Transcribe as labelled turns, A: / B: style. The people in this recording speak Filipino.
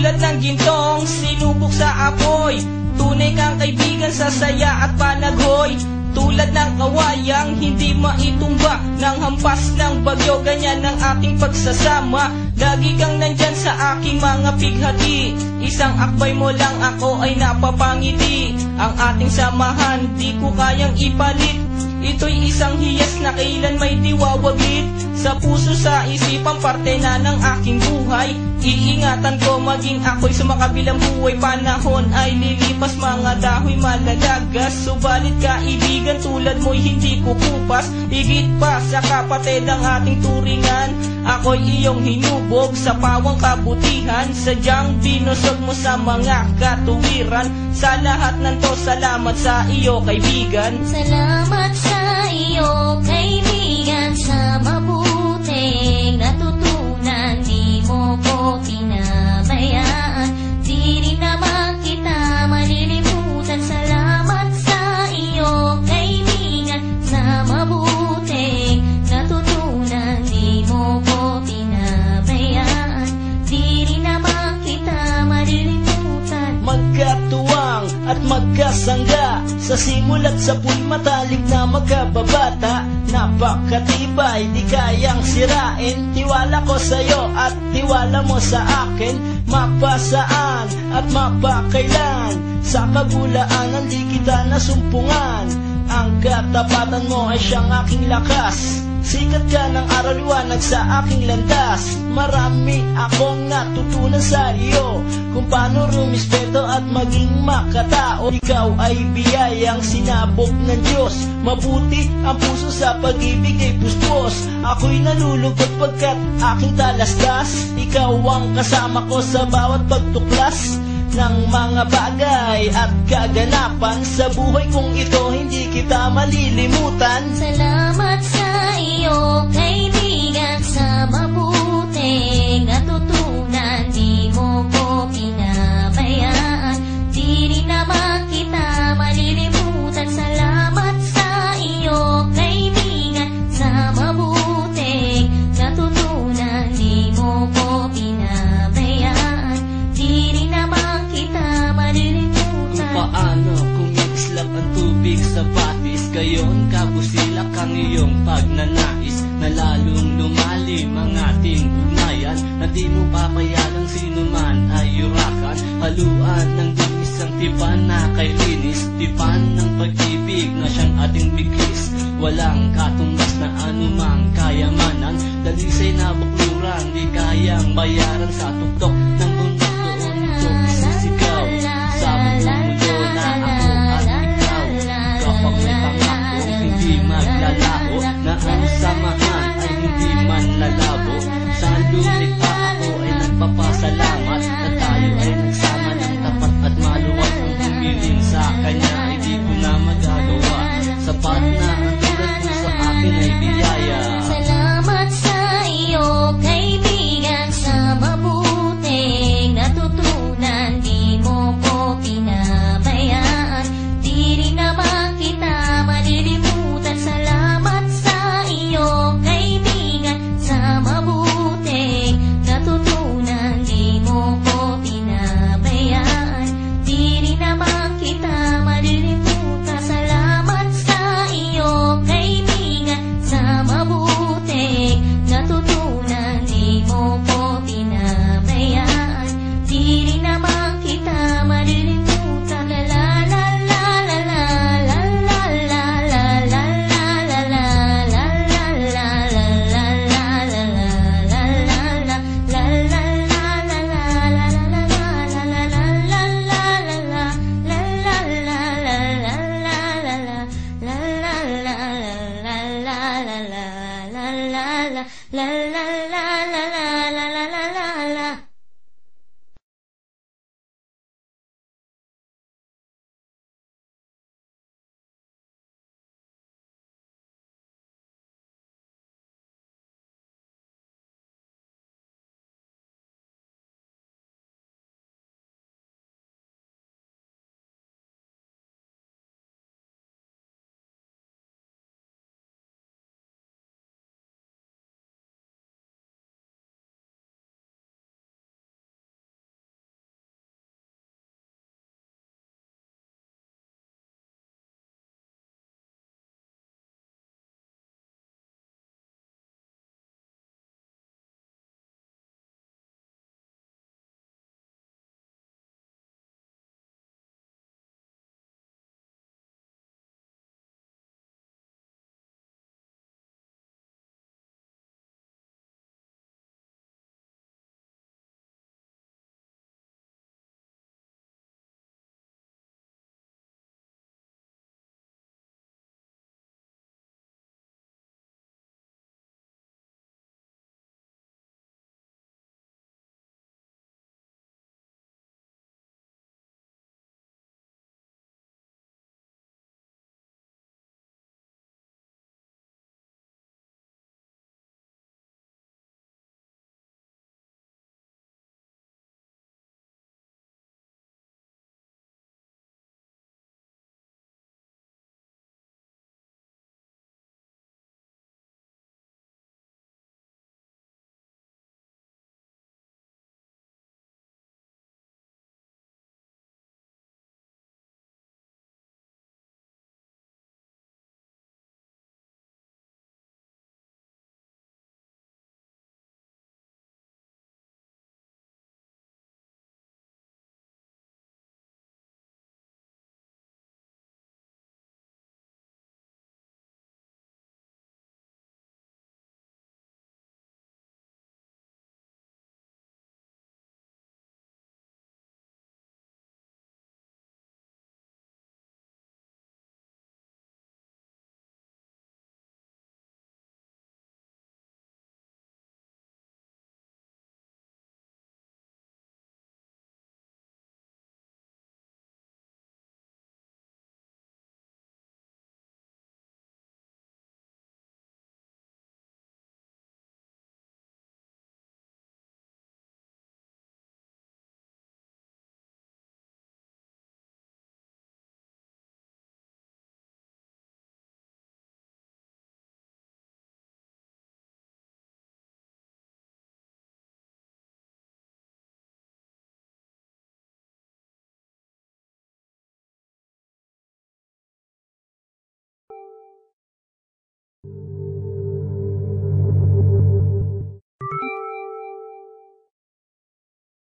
A: Tulad ng gintong sinubok sa apoy, tunay kang kaibigan sa saya at panaghoy. Tulad ng kawayang hindi maitumba ng hampas ng bagyo, ganyan ang ating pagsasama. Lagi kang nandyan sa aking mga pighati, isang akbay mo lang ako ay napapangiti. Ang ating samahan di ko kayang ipalit, ito'y isang hiyas na kailan may diwawaglit. Sa puso, sa isipan, parte na ng aking buhay. Iingatan ko maging ako'y sumakabilang buhay. Panahon ay lilipas, mga dahoy malalagas, subalit kaibigan tulad mo'y hindi kukupas. Higit pa sa kapatid ang ating turingan, ako'y iyong hinubog sa pawang kabutihan. Sadyang binusog mo sa mga katuwiran. Sa lahat ng to, salamat sa iyo kaibigan.
B: Salamat sa iyo kaibigan, sa mabuting natutunan. Di mo ko pinabayaan, di rin naman kita malilimutan. Salamat sa iyo kaibigan, sa mabuting natutunan. Di mo ko pinabayaan, di rin naman kita malilimutan.
C: Magkatuwang at magkasangga, sa simula't sa pu'y matalik na magkababata. Napakatibay, di kayang sirain, tiwala ko sa'yo at tiwala mo sa akin. Mapasaan at mapakailan, sa kagulaanan di kita nasumpungan. Ang katapatan mo ay siyang aking lakas, sikat ka ng araw liwanag sa aking landas. Marami akong natutunan sa iyo, kung paano rumispeto at maging makatao. Ikaw ay biyayang sinabog ng Diyos, mabuti ang puso sa pag-ibig ay puspos. Ako'y nalulugod pagkat aking talastas, ikaw ang kasama ko sa bawat pagtuklas ng mga bagay at kaganapan. Sa buhay kong ito hindi kita malilimutan.
B: Salamat sa iyo kaibigan, sa mabuting natutunan. Di mo ko pinabayaan, di rin naman kita malilimutan. Salamat sa iyo kaibigan, sa mabuting natutunan. Di mo ko pinabayaan, di rin naman kita malilimutan.
D: Kung paano kumikislap ang tubig sa batis, gayon kabusilak ang iyong pagnanais, na lalong lumalim ang ating ugnayan. Na di mo papayagang sino man ay yurakan, haluan ng dumis ang tipan na kay linis, tipan ng pag-ibig na siyang ating bigis. Walang katumbas na anumang kayamanan, dalisay na bukluran di kayang bayaran sa tuktok ng